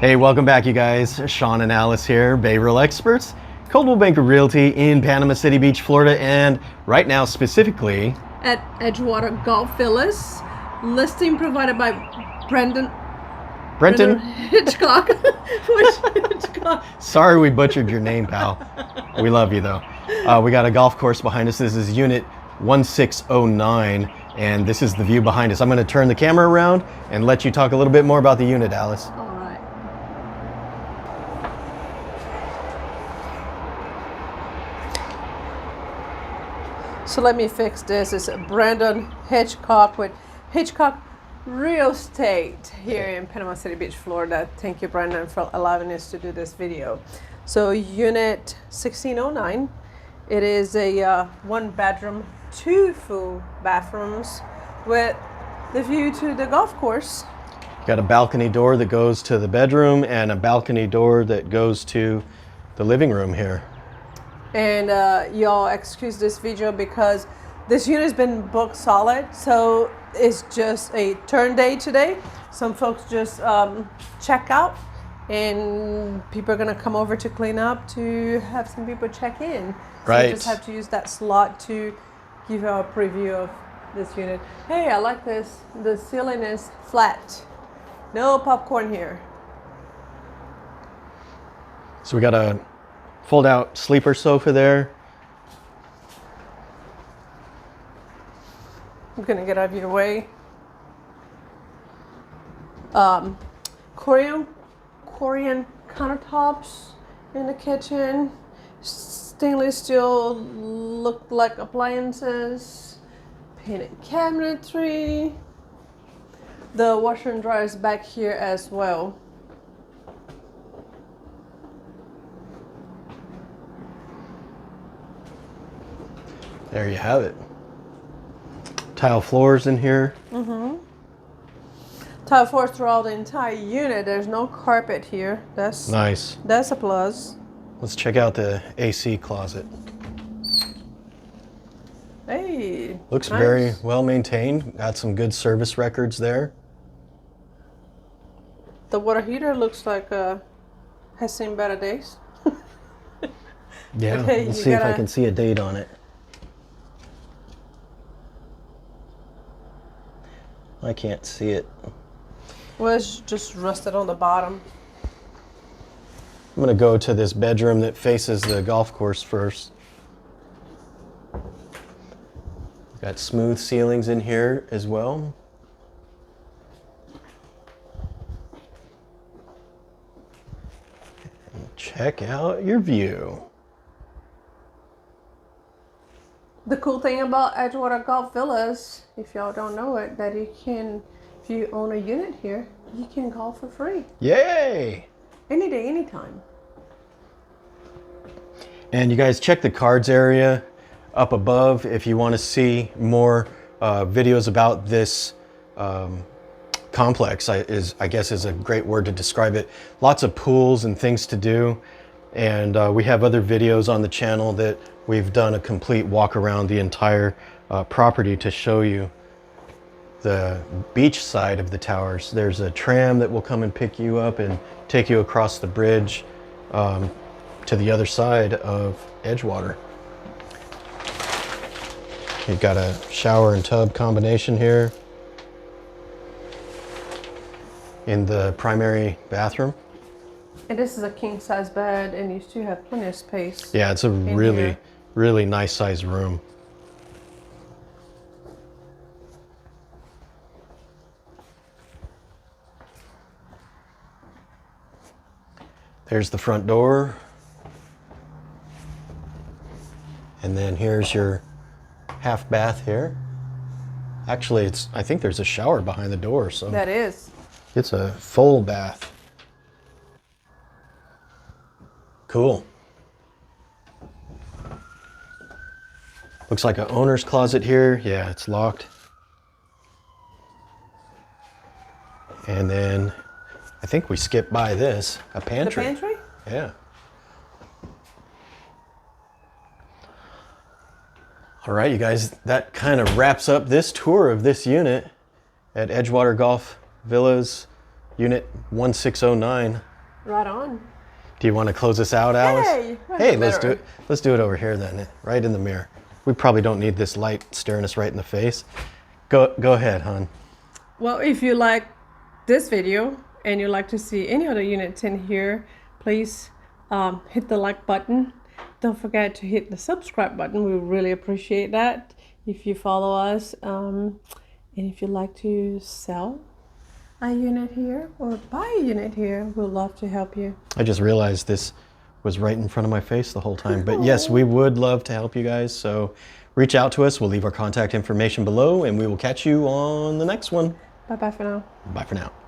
Hey, welcome back, you guys. Sean and Alice here, Bay Real Experts, Coldwell Banker Realty in Panama City Beach, Florida, and right now specifically at Edgewater Golf Villas. Listing provided by Brenton Hitchcock. Hitchcock. Sorry we butchered your name, pal. We love you though. We got a golf course behind us. This is unit 1609, and this is the view behind us. I'm going to turn the camera around and let you talk a little bit more about the unit, Alice. All right. So let me fix this. It's Brenton Hitchcock with Hitchcock Real Estate here in Panama City Beach, Florida. Thank you, Brenton, for allowing us to do this video. So unit 1609, it is a one bedroom, 2 full bathrooms with the view to the golf course. Got a balcony door that goes to the bedroom and a balcony door that goes to the living room here. And y'all excuse this video because this unit has been booked solid, so it's just a turn day today. Some folks just check out, and people are gonna come over to clean up, to have some people check in. Right. So you just have to use that slot to give you a preview of this unit. Hey, I like this. The ceiling is flat. No popcorn here. So we got a fold-out sleeper sofa there. I'm gonna get out of your way. Korean countertops in the kitchen. Stainless steel look like appliances. Painted cabinetry. The washer and dryer is back here as well. There you have it. Tile floors in here. Tile floors throughout the entire unit. There's no carpet here. That's Nice. That's a plus. Let's check out the AC closet. Hey. Looks nice. very well maintained. Got some good service records there. The water heater looks like has seen better days. Yeah, Okay, let's you see if I gotta- can see a date on it. I can't see it. Well, it's just rusted on the bottom. I'm gonna go to this bedroom that faces the golf course first. Got smooth ceilings in here as well. And check out your view. The cool thing about Edgewater Golf Villas, if y'all don't know it, that you can, if you own a unit here, you can golf for free. Yay! Any day, anytime. And you guys check the cards area up above if you want to see more videos about this complex. I guess is a great word to describe it. Lots of pools and things to do. And we have other videos on the channel that we've done a complete walk around the entire property to show you the beach side of the towers. There's a tram that will come and pick you up and take you across the bridge to the other side of Edgewater. You've got a shower and tub combination here in the primary bathroom. And this is a king size bed, and you still have plenty of space. Yeah, it's a really, really nice sized room. There's the front door. And then here's your half bath here. Actually, I think there's a shower behind the door, so That is. it's a full bath. Cool. Looks like an owner's closet here. Yeah, it's locked. And then I think we skipped by this, a pantry. The pantry? Yeah. All right, you guys, that kind of wraps up this tour of this unit at Edgewater Golf Villas, Unit 1609. Right on. Do you want to close us out, Alice? Hey, Hey, let's do it. Let's do it over here then, right in the mirror. We probably don't need this light staring us right in the face. Go ahead, hon. Well, if you like this video and you'd like to see any other units in here, please hit the like button. Don't forget to hit the subscribe button. We really appreciate that if you follow us. And if you'd like to sell a unit here or buy a unit here, we'd love to help you. I just realized this was right in front of my face the whole time. But yes, we would love to help you guys. So reach out to us. We'll leave our contact information below and we will catch you on the next one. Bye-bye for now. Bye for now.